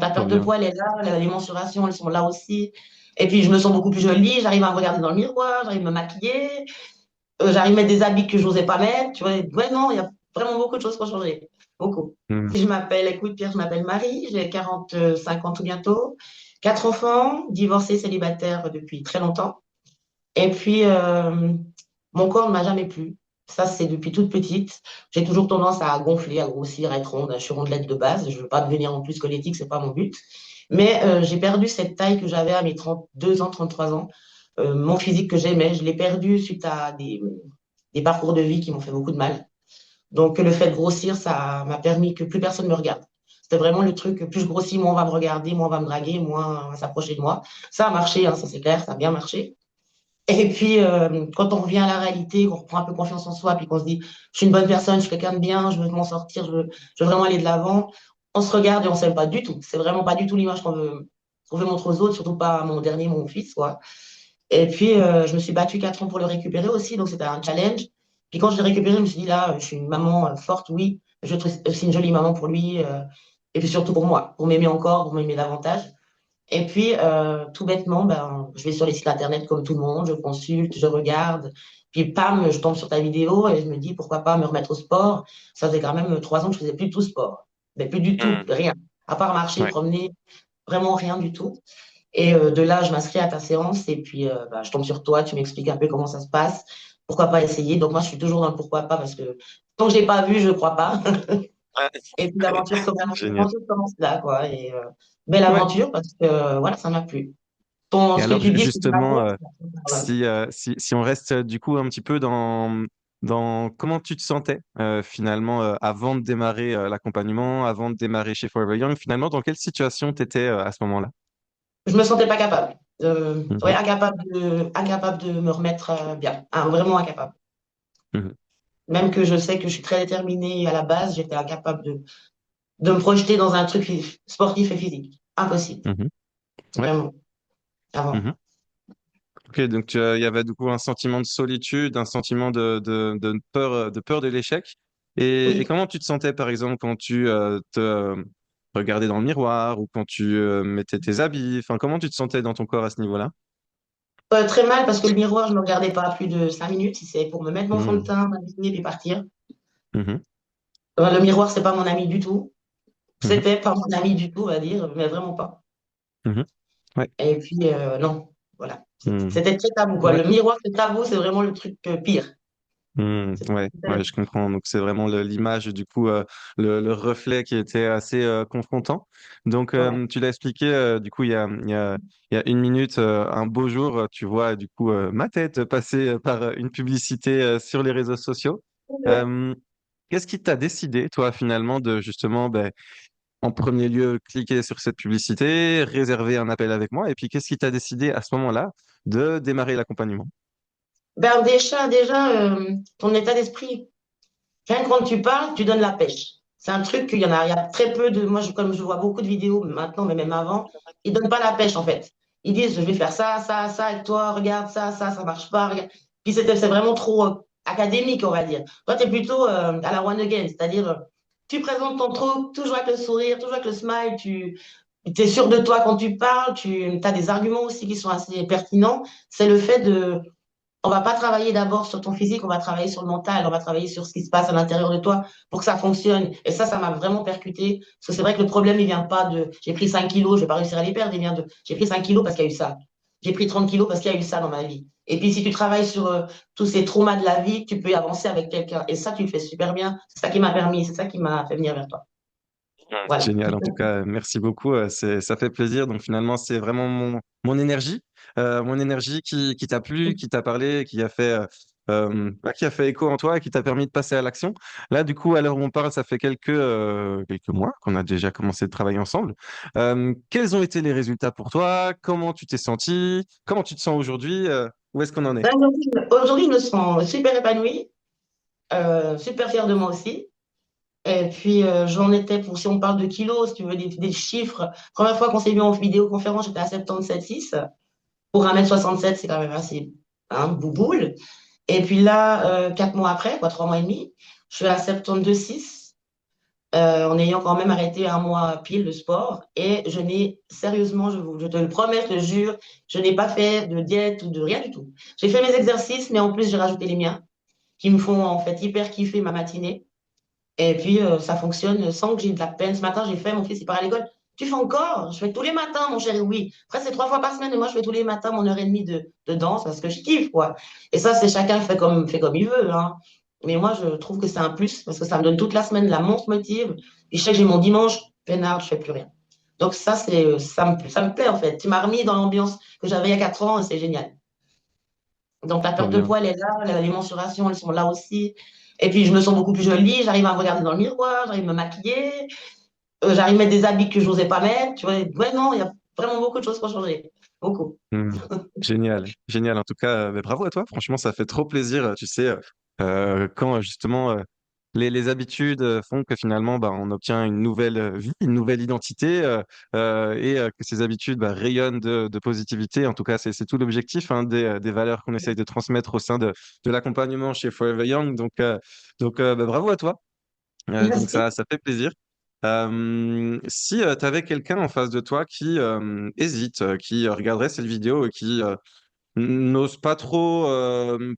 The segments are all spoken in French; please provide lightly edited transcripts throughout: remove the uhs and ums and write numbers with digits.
La trop perte de bien. poids, elle est là, les mensurations, elles sont là aussi. Et puis, je me sens beaucoup plus jolie, j'arrive à me regarder dans le miroir, j'arrive à me maquiller, j'arrive à mettre des habits que je n'osais pas mettre. Tu vois, ouais, non, il y a vraiment beaucoup de choses qui ont changé. Beaucoup. Mhm. Écoute, Pierre, je m'appelle Marie, j'ai 45 ans tout bientôt, quatre enfants, divorcée, célibataire depuis très longtemps. Et puis, mon corps ne m'a jamais plu. Ça, c'est depuis toute petite. J'ai toujours tendance à gonfler, à grossir, à être ronde. Je suis rondelette de base. Je ne veux pas devenir en plus squelettique, c'est pas mon but. Mais j'ai perdu cette taille que j'avais à mes 32 ans, 33 ans. Mon physique que j'aimais, je l'ai perdu suite à des parcours de vie qui m'ont fait beaucoup de mal. Donc, le fait de grossir, ça m'a permis que plus personne me regarde. C'était vraiment le truc, plus je grossis, moins on va me regarder, moins on va me draguer, moins on va s'approcher de moi. Ça a marché, hein, ça c'est clair, ça a bien marché. Et puis, quand on revient à la réalité, qu'on reprend un peu confiance en soi, puis qu'on se dit, je suis une bonne personne, je suis quelqu'un de bien, je veux m'en sortir, je veux vraiment aller de l'avant, on se regarde et on ne s'aime pas du tout. C'est vraiment pas du tout l'image qu'on veut montrer aux autres, surtout pas à mon dernier, mon fils, quoi. Et puis, je me suis battue 4 ans pour le récupérer aussi, donc c'était un challenge. Puis quand je l'ai récupéré, je me suis dit, là, je suis une maman forte, oui, je suis aussi une jolie maman pour lui, et puis surtout pour moi, pour m'aimer encore, pour m'aimer davantage. Et puis, tout bêtement, ben, je vais sur les sites internet comme tout le monde, je consulte, je regarde. Puis, pam, je tombe sur ta vidéo et je me dis, pourquoi pas me remettre au sport. Ça faisait quand même 3 ans que je faisais plus du tout sport. Mais plus du tout, Mhm. rien. À part marcher, Ouais. promener, vraiment rien du tout. Et de là, je m'inscris à ta séance et puis ben, je tombe sur toi, tu m'expliques un peu comment ça se passe. Pourquoi pas essayer. Donc, moi, je suis toujours dans le pourquoi pas parce que tant que je n'ai pas vu, je ne crois pas. Ouais. Et puis Génial. l'aventure commence là, quoi. Et belle Ouais. aventure parce que voilà, ça m'a plu. Et Ce que alors, tu dis, c'est ma justement, tête. si on reste du coup un petit peu dans comment tu te sentais finalement avant de démarrer l'accompagnement, avant de démarrer chez Forever Young, finalement, dans quelle situation tu étais à ce moment-là? Je me sentais pas capable. Ouais, Mhm. incapable de me remettre bien. Ah, vraiment incapable. Mhm. Même que je sais que je suis très déterminée à la base, j'étais incapable de me projeter dans un truc sportif et physique. Impossible. Mhm. Ouais. Vraiment. Mhm. Avant. Ok, donc il y avait du coup un sentiment de solitude, un sentiment de peur de l'échec. Et Oui. comment tu te sentais, par exemple, quand tu te regardais dans le miroir ou quand tu mettais tes habits? Enfin, comment tu te sentais dans ton corps à ce niveau-là? Très mal parce que le miroir, je ne me regardais pas plus de 5 minutes. Si c'est pour me mettre mon fond de Mhm. teint, m'habiller puis partir. Mhm. Le miroir, c'est pas mon ami du tout. Mhm. C'était pas mon ami du tout, on va dire, mais vraiment pas. Mhm. Ouais. Et puis, non, voilà. Mhm. C'était très tabou, quoi. Ouais. Le miroir, c'est tabou, c'est vraiment le truc pire. Ouais, ouais, je comprends. Donc c'est vraiment l'image, du coup, le reflet qui était assez confrontant. Donc Ouais. tu l'as expliqué, du coup, il y a une minute, un beau jour, tu vois, du coup, ma tête passer par une publicité sur les réseaux sociaux. Euh, Qu'est-ce qui t'a décidé, toi, finalement, de justement, ben, en premier lieu, cliquer sur cette publicité, réserver un appel avec moi, et puis qu'est-ce qui t'a décidé à ce moment-là de démarrer l'accompagnement? Ben, déjà ton état d'esprit, rien que quand tu parles, tu donnes la pêche. C'est un truc il y a très peu de. Moi, comme je vois beaucoup de vidéos maintenant, mais même avant, ils donnent pas la pêche, en fait. Ils disent, je vais faire ça, ça, ça, avec toi, regarde ça marche pas. Regarde. Puis c'est vraiment trop académique, on va dire. Toi, tu es plutôt à la one again, c'est-à-dire, tu présentes ton truc, toujours avec le sourire, toujours avec le smile, tu es sûr de toi quand tu parles, tu as des arguments aussi qui sont assez pertinents. C'est le fait de on va pas travailler d'abord sur ton physique, on va travailler sur le mental, on va travailler sur ce qui se passe à l'intérieur de toi pour que ça fonctionne. Et ça m'a vraiment percuté. Parce que c'est vrai que le problème, il vient pas de j'ai pris 5 kilos, je vais pas réussir à les perdre. Il vient de j'ai pris 5 kilos parce qu'il y a eu ça. J'ai pris 30 kilos parce qu'il y a eu ça dans ma vie. Et puis, si tu travailles sur tous ces traumas de la vie, tu peux avancer avec quelqu'un. Et ça, tu le fais super bien. C'est ça qui m'a permis, c'est ça qui m'a fait venir vers toi. Voilà. Génial, en tout cas, merci beaucoup. Ça fait plaisir. Donc finalement, c'est vraiment mon énergie qui t'a plu, qui t'a parlé, qui a fait écho en toi et qui t'a permis de passer à l'action. Là, du coup, à l'heure où on parle, ça fait quelques mois qu'on a déjà commencé de travailler ensemble. Quels ont été les résultats pour toi? Comment tu t'es senti? Comment tu te sens aujourd'hui? Où est-ce qu'on en est? Ben, aujourd'hui, je me sens super épanouie, super fière de moi aussi. Et puis, j'en étais, pour, si on parle de kilos, si tu veux des chiffres, première fois qu'on s'est vu en vidéoconférence, j'étais à 77,6. Pour 1,67 m, c'est quand même assez bouboule. Et puis là, 4 mois après, quoi, 3 mois et demi, je suis à 72,6. en ayant quand même arrêté un mois pile de sport. Et je n'ai, sérieusement, je te le promets, je te le jure, je n'ai pas fait de diète ou de rien du tout. J'ai fait mes exercices, mais en plus, j'ai rajouté les miens, qui me font en fait hyper kiffer ma matinée. Et puis, ça fonctionne sans que j'ai de la peine. Ce matin, j'ai fait, mon fils, il part à l'école. Tu fais encore? Je fais tous les matins, mon chéri, oui. Après, c'est 3 fois par semaine, et moi, je fais tous les matins mon heure et demie de danse parce que je kiffe, quoi. Et ça, c'est chacun fait comme il veut, hein. Mais moi, je trouve que c'est un plus parce que ça me donne toute la semaine la montre motive. Et je sais que j'ai mon dimanche, peinard, je fais plus rien. Donc, ça me plaît, en fait. Tu m'as remis dans l'ambiance que j'avais il y a 4 ans et c'est génial. Donc, la Trop perte de bien. poids, elle est là, les mensurations, elles sont là aussi. Et puis, je me sens beaucoup plus jolie, j'arrive à me regarder dans le miroir, j'arrive à me maquiller, j'arrive à mettre des habits que je n'osais pas mettre. Tu vois, ouais, non, il y a vraiment beaucoup de choses qui ont changé. Beaucoup. Hmm. Génial, génial. En tout cas, bah, bravo à toi. Franchement, ça fait trop plaisir. Tu sais, quand justement les habitudes font que finalement, bah, on obtient une nouvelle vie, une nouvelle identité, et que ces habitudes bah, rayonnent de positivité. En tout cas, c'est tout l'objectif hein, des valeurs qu'on essaye de transmettre au sein de l'accompagnement chez Forever Young. Donc, bah, bravo à toi. Donc Merci. ça fait plaisir. Si tu avais quelqu'un en face de toi qui hésite, qui regarderait cette vidéo et qui n'ose pas trop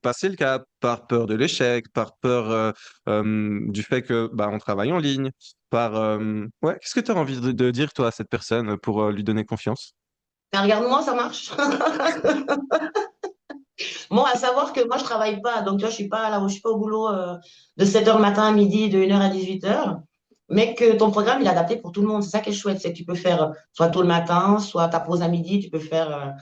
passer le cap par peur de l'échec, par peur du fait que bah, on travaille en ligne, par ouais, qu'est-ce que tu as envie de dire toi à cette personne pour lui donner confiance? Mais regarde-moi, ça marche. Bon, à savoir que moi, je travaille pas. Donc, tu vois, je suis pas au boulot de 7 heures le matin à midi, de 1 heure à 18 heures. Mais que ton programme, il est adapté pour tout le monde. C'est ça qui est chouette. C'est que tu peux faire soit tôt le matin, soit ta pause à midi. Tu peux faire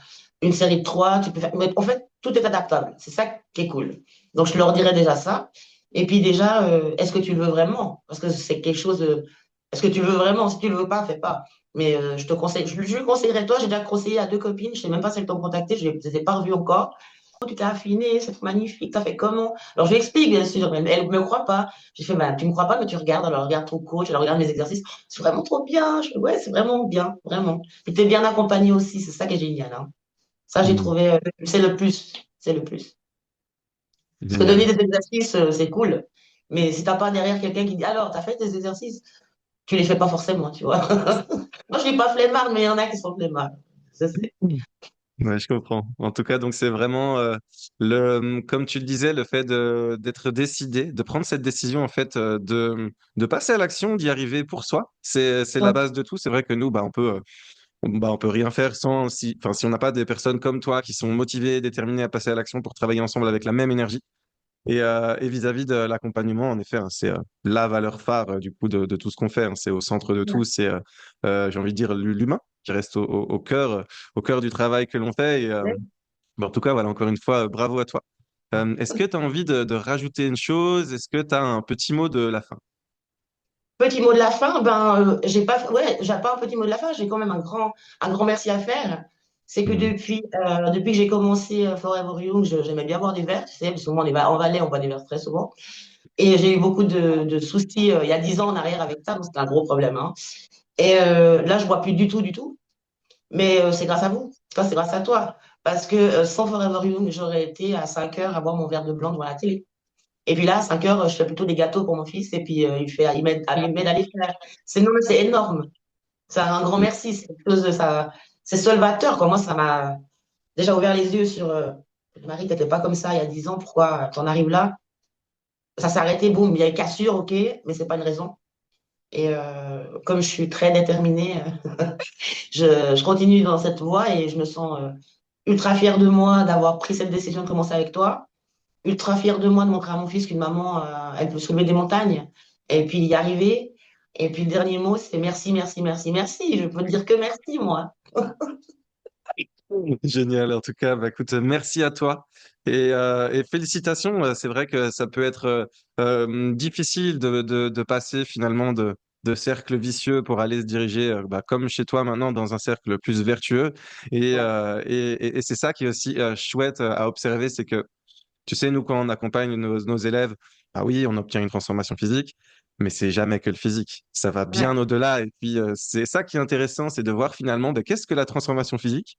une série de 3. Tu peux faire... Mais en fait, tout est adaptable. C'est ça qui est cool. Donc, je leur dirais déjà ça. Et puis, déjà, est-ce que tu le veux vraiment? Parce que c'est quelque chose. Est-ce que tu le veux vraiment? Si tu le veux pas, fais pas. Mais je te conseille, je lui conseillerais toi. J'ai déjà conseillé à 2 copines. Je sais même pas si elles t'ont contacté. Je ne les ai pas revues encore. Oh, tu t'es affiné, c'est magnifique, t'as fait comment? Alors je lui explique, bien sûr, mais elle ne me croit pas. J'ai fait, ben, tu ne me crois pas, mais tu regardes, alors regarde ton coach, alors regarde mes exercices. C'est vraiment trop bien. Je fais, ouais, c'est vraiment bien, vraiment. Et tu es bien accompagné aussi, c'est ça qui est génial, hein. Ça, j'ai Hmm. trouvé, c'est le plus. C'est le plus. Parce que donner Génial. des exercices, c'est cool. Mais si t'as pas derrière quelqu'un qui dit, alors, t'as fait tes exercices, tu les fais pas forcément, tu vois. Moi, je suis pas flemmarde, mais il y en a qui sont flemmards. Ça, c'est... Ouais, je comprends. En tout cas, donc c'est vraiment comme tu le disais, le fait d'être décidé, de prendre cette décision en fait, de passer à l'action, d'y arriver pour soi. C'est la Ouais, base de tout. C'est vrai que nous, bah, on peut rien faire sans enfin, si on n'a pas des personnes comme toi qui sont motivées, déterminées à passer à l'action pour travailler ensemble avec la même énergie. Et vis-à-vis de l'accompagnement, en effet, hein, c'est la valeur phare du coup de tout ce qu'on fait, hein. C'est au centre de tout. C'est, j'ai envie de dire, l'humain qui reste au cœur du travail que l'on fait. ouais. Bon, en tout cas, voilà, encore une fois, bravo à toi. Est-ce que tu as envie de rajouter une chose? Est-ce que tu as un petit mot de la fin? Petit mot de la fin, ben, j'ai pas un petit mot de la fin, j'ai quand même un grand merci à faire. C'est que Mhm. depuis que j'ai commencé Forever Young, j'aimais bien boire des verres, tu sais, parce que moi, en Valais, on boit des verres très souvent. Et j'ai eu beaucoup de soucis il y a 10 ans en arrière avec ça, donc c'était un gros problème, hein. Et là, je bois plus du tout, du tout. Mais c'est grâce à vous, enfin, c'est grâce à toi. Parce que sans Forever Young, j'aurais été à 5 heures à boire mon verre de blanc devant la télé. Et puis là, à 5 heures, je fais plutôt des gâteaux pour mon fils et puis il m'aide à les faire. Non, mais c'est énorme. C'est un grand merci. C'est quelque chose de ça. C'est solvateur, quoi. Moi, ça m'a déjà ouvert les yeux sur Marie, t'étais pas comme ça il y a 10 ans, pourquoi t'en arrives là? Ça s'est arrêté, boum, il y a une cassure, ok, mais c'est pas une raison. Et comme je suis très déterminée, je continue dans cette voie et je me sens ultra fière de moi d'avoir pris cette décision de commencer avec toi. Ultra fière de moi de montrer à mon fils qu'une maman, elle peut soulever des montagnes et puis y arriver. Et puis le dernier mot, c'est merci, merci, merci, merci. Je peux te dire que merci, moi. Génial. En tout cas, bah, écoute, merci à toi et félicitations. C'est vrai que ça peut être difficile de passer finalement de cercles vicieux pour aller se diriger, bah, comme chez toi maintenant, dans un cercle plus vertueux. Ouais, Et c'est ça qui est aussi chouette à observer, c'est que tu sais, nous, quand on accompagne nos élèves, ah oui, on obtient une transformation physique, mais c'est jamais que le physique. Ça va ouais, bien au-delà. Et puis, c'est ça qui est intéressant, c'est de voir finalement ben, qu'est-ce que la transformation physique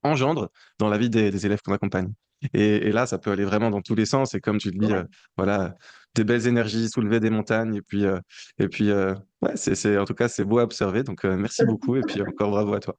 engendre dans la vie des élèves qu'on accompagne. Et là, ça peut aller vraiment dans tous les sens. Et comme tu le dis, Ouais. voilà, des belles énergies, soulever des montagnes. Et puis, ouais, en tout cas, c'est beau à observer. Donc, merci beaucoup. Et puis, encore bravo à toi.